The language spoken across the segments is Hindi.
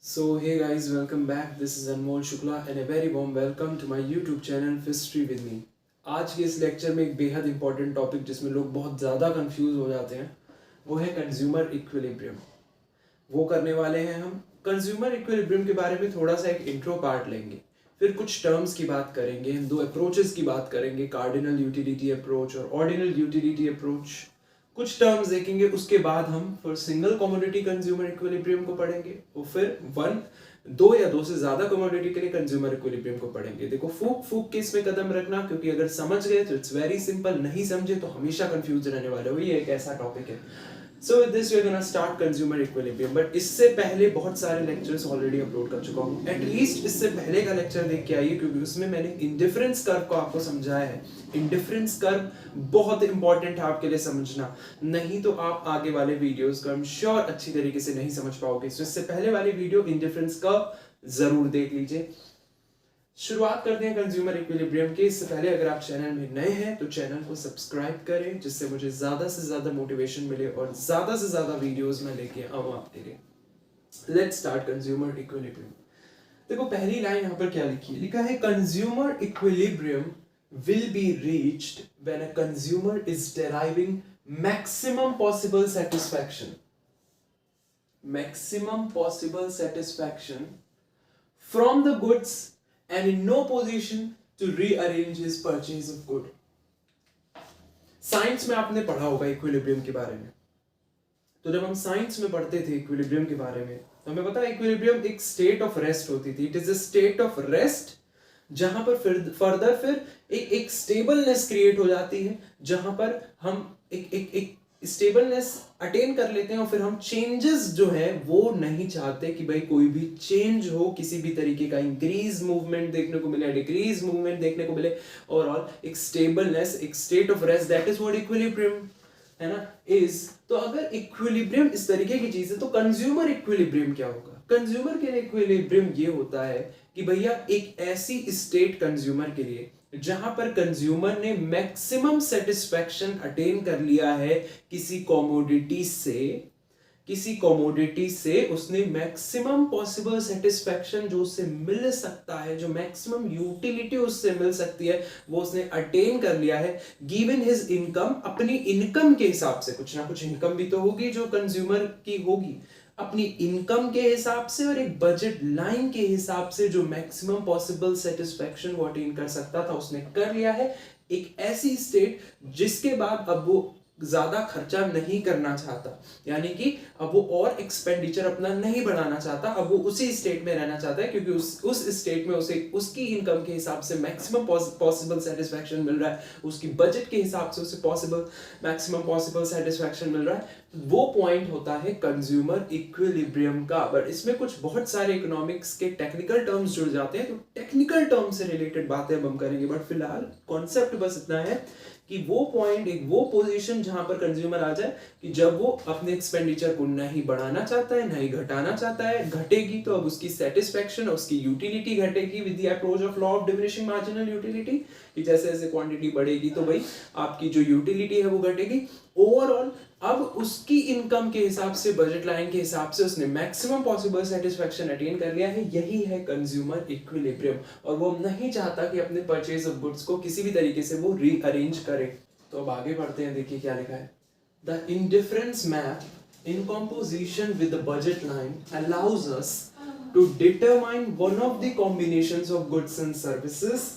So hey guys, welcome back. This is Anmol Shukla and a very warm welcome to my YouTube channel History with me. आज के इस लेक्चर में एक बेहद इंपॉर्टेंट टॉपिक जिसमें लोग बहुत ज़्यादा कंफ्यूज हो जाते हैं वो है कंज्यूमर इक्विलिब्रियम। वो करने वाले हैं हम कंज्यूमर इक्विलिब्रियम के बारे में थोड़ा सा एक इंट्रो पार्ट लेंगे, फिर कुछ टर्म्स की बात करेंगे, दो अप्रोचेस की बात करेंगे, कार्डिनल यूटिलिटी अप्रोच और ऑर्डिनल यूटिलिटी अप्रोच। कुछ टर्म्स देखेंगे, उसके बाद हम फिर सिंगल कमोडिटी कंज्यूमर इक्विलिब्रियम को पढ़ेंगे और फिर दो या दो से ज्यादा कमोडिटी के लिए कंज्यूमर इक्विलिब्रियम को पढ़ेंगे। देखो फूक के इसमें कदम रखना, क्योंकि अगर समझ गए तो इट्स वेरी सिंपल, नहीं समझे तो हमेशा कंफ्यूज रहने वाले हो। ये एक ऐसा टॉपिक है। So with this we're gonna start consumer equilibrium, but इससे पहले बहुत सारे लेक्चर्स ऑलरेडी अपलोड कर चुका हूँ। एटलीस्ट इससे पहले का लेक्चर देख के आइए, क्योंकि उसमें मैंने इंडिफरेंस कर्व को आपको समझाया है। इंडिफरेंस कर्व बहुत इंपॉर्टेंट है आपके लिए समझना, नहीं तो आप आगे वाले वीडियोस को आई एम श्योर अच्छी तरीके से नहीं समझ पाओगे। तो इससे पहले वाली वीडियो इंडिफरेंस कर्व जरूर देख लीजिए। शुरुआत करते हैं कंज्यूमर इक्विलिब्रियम के। इससे पहले अगर आप चैनल में नए हैं तो चैनल को सब्सक्राइब करें, जिससे मुझे ज्यादा से ज्यादा मोटिवेशन मिले और ज्यादा से ज्यादा वीडियोस में लेके आऊं आपके लिए। Let's start consumer equilibrium. देखो पहली लाइन यहाँ पर क्या लिखी है, लिखा है consumer equilibrium will be reached when a consumer is deriving maximum possible satisfaction, maximum possible satisfaction from the goods and in no position to rearrange his purchase of good. Science में आपने पढ़ा होगा इक्विलिब्रियम के बारे में। तो जब हम साइंस में पढ़ते थे इक्विलिब्रियम के बारे में तो हमें पता है इक्विलिब्रियम एक स्टेट ऑफ रेस्ट होती थी। It is a state of rest जहां पर फर्दर फिर एक स्टेबलनेस क्रिएट हो जाती है, जहां पर हम एक स्टेबलनेस अटेन कर लेते हैं और फिर हम चेंजेस जो है वो नहीं चाहते कि भाई कोई भी चेंज हो, किसी भी तरीके का इंक्रीज मूवमेंट देखने को मिले, डिक्रीज मूवमेंट देखने को मिले। ओवरऑल एक स्टेबलनेस, एक state of rest, that is what equilibrium है ना इज। तो अगर इक्विलिब्रियम इस तरीके की चीज है तो कंज्यूमर इक्विलिब्रियम क्या होगा? कंज्यूमर के लिए इक्विलिब्रियम ये होता है कि भैया एक ऐसी स्टेट कंज्यूमर के लिए जहां पर कंज्यूमर ने मैक्सिमम सेटिस्फैक्शन अटेन कर लिया है किसी कमोडिटी से उसने मैक्सिमम पॉसिबल सेटिस्फैक्शन जो उससे मिल सकता है, जो मैक्सिमम यूटिलिटी उससे मिल सकती है, वो उसने अटेन कर लिया है गिवन हिज इनकम। अपनी इनकम के हिसाब से, कुछ ना कुछ इनकम भी तो होगी जो कंज्यूमर की होगी, अपनी इनकम के हिसाब से और एक बजट लाइन के हिसाब से जो मैक्सिमम पॉसिबल सेटिस्फैक्शन वो अटेन कर सकता था उसने कर लिया है। एक ऐसी स्टेट जिसके बाद अब वो ज्यादा खर्चा नहीं करना चाहता, यानी कि अब वो और एक्सपेंडिचर अपना नहीं बढ़ाना चाहता, अब वो उसी स्टेट में रहना चाहता है, क्योंकि उस स्टेट में उसे उसकी इनकम के हिसाब से मैक्सिमम पॉसिबल सेटिस्फैक्शन मिल रहा है, उसकी बजट के हिसाब से उसे मैक्सिमम पॉसिबल सेटिस्फैक्शन मिल रहा है। वो पॉइंट होता है कंज्यूमर इक्विलिब्रियम का। बट इसमें कुछ बहुत सारे इकोनॉमिक्स के टेक्निकल टर्म्स जुड़ जाते हैं, तो टेक्निकल टर्म्स से रिलेटेड बातें हम करेंगे। बट फिलहाल कॉन्सेप्ट बस इतना है कि वो पॉइंट, एक वो पोजीशन जहां पर कंज्यूमर आ जाए कि जब वो अपने एक्सपेंडिचर को नहीं बढ़ाना चाहता है, नहीं घटाना चाहता है, घटेगी तो अब उसकी सेटिस्फैक्शन, उसकी यूटिलिटी घटेगी with the approach of law of diminishing marginal utility, कि जैसे जैसे क्वांटिटी बढ़ेगी तो भाई आपकी जो यूटिलिटी है वो घटेगी। ओवरऑल अब उसकी इनकम के हिसाब से, बजट लाइन के हिसाब से उसने मैक्सिमम पॉसिबल सेटिस्फैक्शन अटेन कर लिया है। यही है कंज्यूमर इक्विलिब्रियम, और वो नहीं चाहता कि अपने परचेज ऑफ गुड्स को किसी भी तरीके से वो रीअरेंज करे। तो अब आगे बढ़ते हैं, देखिए क्या लिखा है। The indifference map in composition with the budget line allows us to determine one of the combinations of goods and services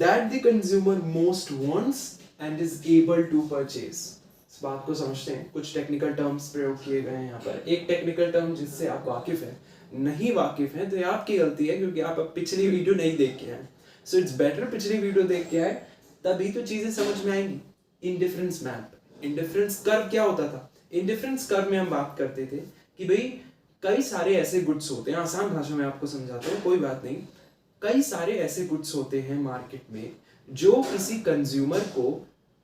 that the consumer most wants and is able to purchase। इस बात को समझते हैं। कुछ टेक्निकल टर्म्स प्रयोग किए गए हैं यहाँ पर। एक टेक्निकल टर्म जिससे आप वाकिफ हैं, नहीं वाकिफ हैं तो ये आपकी गलती है, क्योंकि आप अब पिछली वीडियो नहीं देख के आए। सो इट्स बेटर पिछली वीडियो देख के आए, तभी तो चीजें समझ में आएंगी। इंडिफरेंस मैप, इंडिफरेंस कर्व क्या होता था? इंडिफरेंस कर्व में हम बात करते थे कि भाई कई सारे ऐसे गुड्स होते हैं, आसान भाषा में आपको समझाता हूँ, कोई बात नहीं। कई सारे ऐसे गुड्स होते हैं मार्केट में जो किसी कंज्यूमर को,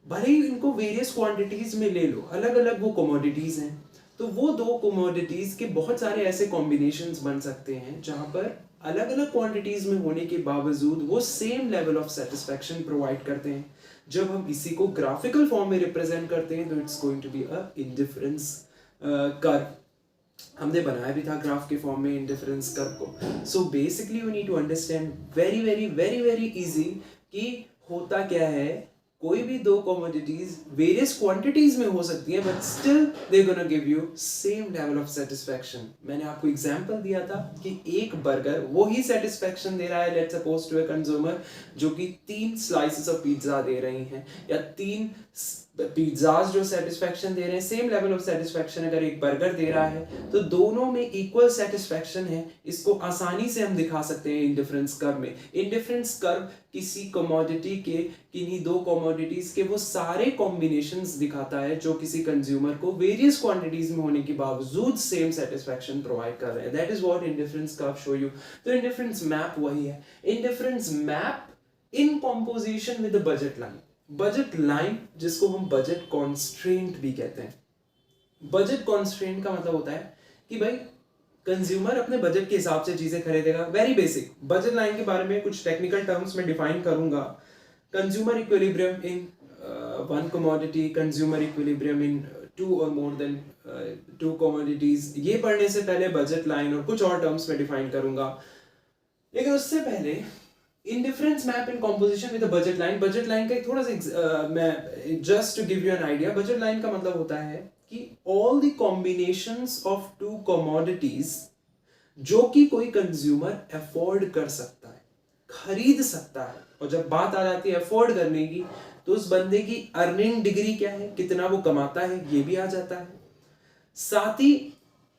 भले ही इनको वेरियस क्वांटिटीज में ले लो, अलग अलग वो कमोडिटीज हैं, तो वो दो कमोडिटीज के बहुत सारे ऐसे कॉम्बिनेशंस बन सकते हैं जहां पर अलग अलग क्वांटिटीज में होने के बावजूद वो same level of satisfaction provide करते हैं। जब हम इसी को ग्राफिकल फॉर्म में रिप्रेजेंट करते हैं तो it's going to be a indifference curve. हमने बनाया भी था ग्राफ के फॉर्म में इंडिफरेंस कर्व को। So basically you need to understand very very very very easy कि होता क्या है, कोई भी दो कमोडिटीज वेरियस क्वांटिटीज में हो सकती है but still they gonna give you same level of satisfaction. मैंने आपको एग्जांपल दिया था कि एक बर्गर वो ही सेटिस्फैक्शन दे रहा है, let's suppose to a consumer, जो कि 3 स्लाइसेस ऑफ पिज्जा दे रही हैं, या 3 पिज्जाज जो सेटिस्फैक्शन दे रहे हैं, सेम लेवल ऑफ सेटिस्फैक्शन अगर एक बर्गर दे रहा है तो दोनों में इक्वल सेटिस्फैक्शन है। इसको आसानी से हम दिखा सकते हैं इंडिफरेंस कर्व में। इंडिफरेंस कर्व किसी कमोडिटी के, किन्हीं दो कमोडिटीज के वो सारे कॉम्बिनेशंस दिखाता है जो किसी कंज्यूमर को वेरियस क्वांटिटीज में होने के बावजूद सेम सेटिस्फैक्शन प्रोवाइड कर रहे हैं। That is what indifference curve show you. तो इंडिफरेंस मैप वही है, indifference map in composition with the budget line. Budget line जिसको हम बजट कॉन्स्ट्रेंट भी कहते हैं। बजट कॉन्स्ट्रेंट का मतलब होता है कि भाई कंज्यूमर अपने बजट के हिसाब से चीजें खरीदेगा। वेरी बेसिक बजट लाइन के बारे में कुछ टेक्निकल टर्म्स में डिफाइन करूंगा। Consumer equilibrium in one commodity, consumer equilibrium इन 2 और मोर देन 2 कमोडिटीज। ये पढ़ने से पहले बजट लाइन और कुछ और टर्म्स में डिफाइन करूंगा, लेकिन उससे पहले indifference map in composition with budget line. Budget line का एक थोड़ा सा मैं just to give you an idea, budget line का मतलब होता है कि all the combinations of 2 commodities जो कि कोई कंज्यूमर अफोर्ड कर सकता है, खरीद सकता है। और जब बात आ जाती है अफोर्ड करने की, तो उस बंदे की अर्निंग डिग्री क्या है, कितना वो कमाता है, ये भी आ जाता है। साथ ही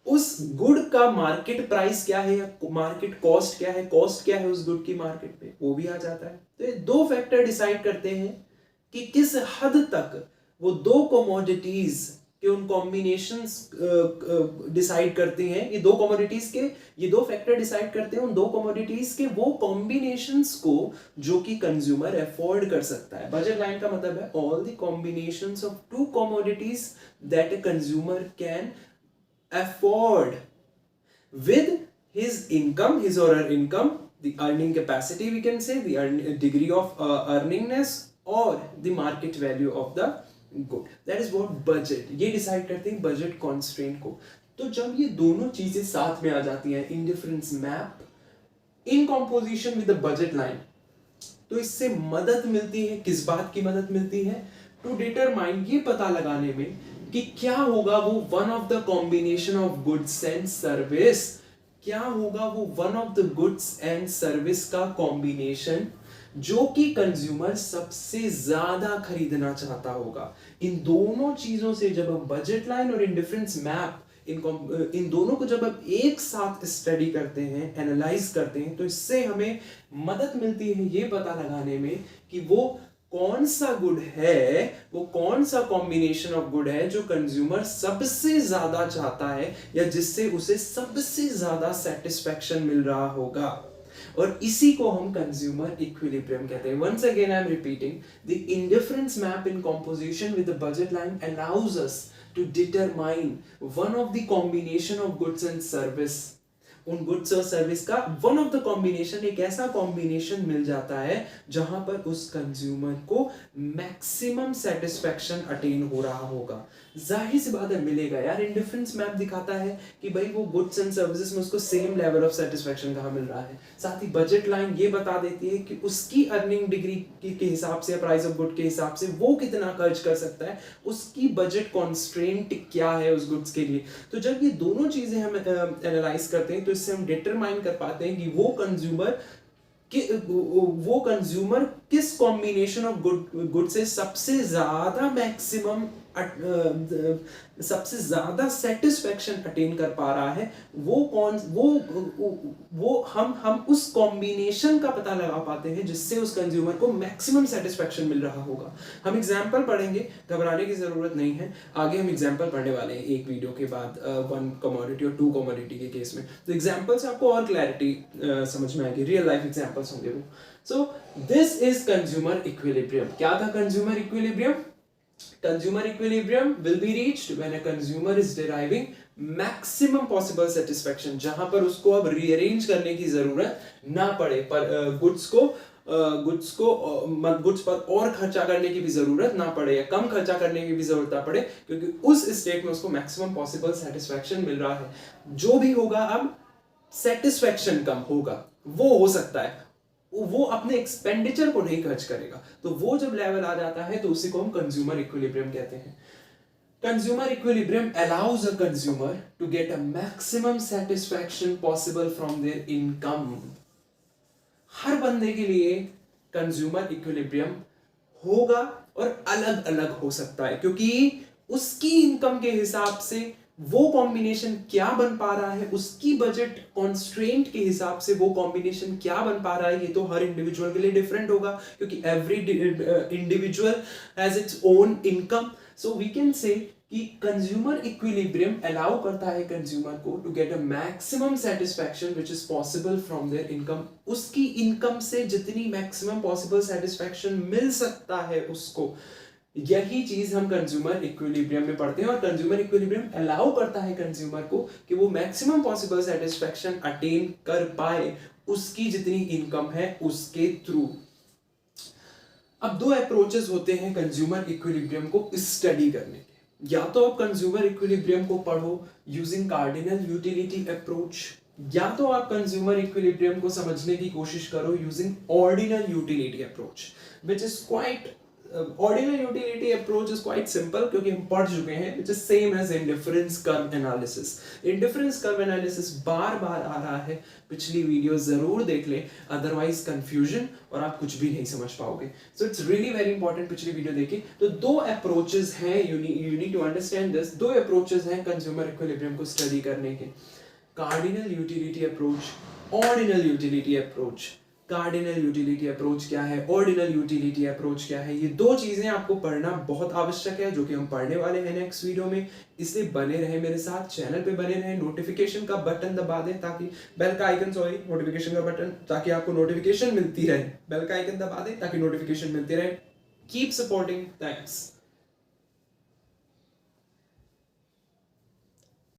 उस गुड का मार्केट प्राइस क्या है, मार्केट कॉस्ट क्या है, कॉस्ट क्या है उस गुड की मार्केट में, वो भी आ जाता है। तो ये 2 फैक्टर डिसाइड करते हैं कि किस हद तक वो 2 कमोडिटीज के उन कॉम्बिनेशंस डिसाइड करते हैं। ये 2 कमोडिटीज के ये 2 फैक्टर डिसाइड करते हैं उन 2 कमोडिटीज के वो कॉम्बिनेशंस को जो कि कंज्यूमर अफोर्ड कर सकता है। बजट लाइन का मतलब है all the combinations of 2 commodities that a consumer can afford with his income, his or her income, the earning capacity we can say, the degree of earningness or the market value of the good. That is what budget, ये डिसाइड करते हैं बजट कॉन्स्ट्रेंट को। तो जब ये दोनों चीजें साथ में आ जाती हैं, indifference map in composition with the budget line, तो इससे मदद मिलती है। किस बात की मदद मिलती है? टू डिटरमाइन, ये पता लगाने में कि क्या होगा वो one of the combination of goods and service, क्या होगा वो one of the goods and service का कॉम्बिनेशन जो कि कंज्यूमर सबसे ज्यादा खरीदना चाहता होगा। इन दोनों चीजों से जब हम बजट लाइन और इंडिफरेंस मैप इन दोनों को जब हम एक साथ स्टडी करते हैं, एनालाइज करते हैं, तो इससे हमें मदद मिलती है ये पता लगाने में कि वो कौन सा गुड है, वो कौन सा कॉम्बिनेशन ऑफ गुड है जो कंज्यूमर सबसे ज्यादा चाहता है या जिससे उसे सबसे ज्यादा सेटिस्फैक्शन मिल रहा होगा। और इसी को हम कंज्यूमर इक्विलिब्रियम कहते हैं। Once again I am repeating, the indifference map in composition with the budget line allows us to determine one of the combination of goods and service। उन गुड्स और सर्विस का वन ऑफ द कॉम्बिनेशन, एक ऐसा कॉम्बिनेशन मिल जाता है जहां पर उस कंज्यूमर को मैक्सिमम सेटिस्फैक्शन अटेन हो रहा होगा। जाहिर सी बात है मिलेगा यार, इंडिफरेंस मैप दिखाता है कि भाई वो गुड्स एंड सर्विसेज में उसको सेम लेवल ऑफ सेटिस्फैक्शन कहाँ मिल रहा है। साथ ही बजट लाइन ये बता देती है कि उसकी अर्निंग डिग्री के हिसाब से, प्राइस ऑफ गुड के हिसाब से वो कितना खर्च कर सकता है, उसकी बजट कॉन्स्ट्रेंट क्या है उस गुड्स के लिए। तो जब ये दोनों चीजें हम एनालाइज करते हैं तो इससे हम डिटरमाइन कर पाते हैं कि वो कंज्यूमर किस कॉम्बिनेशन ऑफ गुड से सबसे ज्यादा मैक्सिमम सबसे ज्यादा सेटिस्फैक्शन अटेन कर पा रहा है। वो हम उस कॉम्बिनेशन का पता लगा पाते हैं जिससे उस कंज्यूमर को मैक्सिमम सेटिस्फैक्शन मिल रहा होगा। हम एग्जांपल पढ़ेंगे, घबराने की जरूरत नहीं है, आगे हम एग्जांपल पढ़ने वाले हैं एक वीडियो के बाद, 1 कमोडिटी और 2 कमोडिटी के केस में। तो एग्जांपल से आपको और क्लैरिटी समझ में आएगी, रियल लाइफ एग्जांपल्स होंगे वो। So this is consumer equilibrium. क्या था consumer equilibrium? Consumer equilibrium will be reached when a consumer is deriving maximum possible satisfaction, जहां पर उसको अब रीअरेंज करने की जरूरत ना पड़े, पर गुड्स को गुड्स गुड्स पर और खर्चा करने की भी जरूरत ना पड़े या कम खर्चा करने की भी जरूरत ना पड़े, क्योंकि उस स्टेट में उसको मैक्सिमम पॉसिबल सेटिस्फैक्शन मिल रहा है। जो भी होगा, अब सेटिस्फैक्शन कम होगा, वो हो सकता है वो अपने एक्सपेंडिचर को नहीं खर्च करेगा, तो वो जब लेवल आ जाता है तो उसी को हम कंज्यूमर इक्विलिब्रियम कहते हैं। Consumer equilibrium allows a consumer to get a maximum satisfaction possible from their income. हर बंदे के लिए कंज्यूमर इक्विलिब्रियम होगा और अलग अलग हो सकता है, क्योंकि उसकी इनकम के हिसाब से वो कॉम्बिनेशन क्या बन पा रहा है, उसकी बजट कॉन्स्ट्रेंट के हिसाब से वो कॉम्बिनेशन क्या बन पा रहा है, ये तो हर इंडिविजुअल के लिए डिफरेंट होगा, क्योंकि every individual has its own income. So we can say कि कंज्यूमर इक्विलिब्रियम अलाउ करता है कंज्यूमर को to get a maximum satisfaction which is possible from their income. उसकी इनकम से जितनी मैक्सिमम पॉसिबल सेटिस्फैक्शन मिल सकता है उसको, यही चीज हम कंज्यूमर इक्विलिब्रियम में पढ़ते हैं। और कंज्यूमर इक्विलिब्रियम अलाउ करता है कंज्यूमर को कि वो मैक्सिमम पॉसिबल सेटिस्फैक्शन अटेन कर पाए उसकी जितनी इनकम है उसके थ्रू। अब दो अप्रोचेस होते हैं कंज्यूमर इक्विलिब्रियम को स्टडी करने के। या तो आप कंज्यूमर इक्विलिब्रियम को पढ़ो यूजिंग कार्डिनल यूटिलिटी अप्रोच, या तो आप कंज्यूमर इक्विलिब्रियम को समझने की कोशिश करो using ordinal utility approach, which is quite ordinal utility approach is quite simple, क्योंकि हम पढ़ चुके हैं, which is same as indifference curve analysis. Indifference curve analysis बार बार आ रहा है, पिछली वीडियो जरूर देख ले, अदरवाइज कंफ्यूजन और आप कुछ भी नहीं समझ पाओगे। So it's really very important पिछली वीडियो देखें। तो दो अप्रोचेस हैं, you need to understand this. दो अप्रोचेस हैं कंज्यूमर इक्विलिब्रियम को स्टडी करने के, cardinal utility approach, ordinal utility approach. Cardinal utility approach क्या है, ऑर्डिनल यूटिलिटी अप्रोच क्या है, ये दो चीजें आपको पढ़ना बहुत आवश्यक है, जो कि हम पढ़ने वाले हैं नेक्स्ट वीडियो में। इसलिए बने रहे मेरे साथ, चैनल पे बने रहे, नोटिफिकेशन का बटन दबा दें ताकि बेल का आइकन, सॉरी नोटिफिकेशन का बटन, ताकि आपको नोटिफिकेशन मिलती रहे। बेल का आइकन दबा दें ताकि नोटिफिकेशन मिलती रहे। Keep supporting, thanks.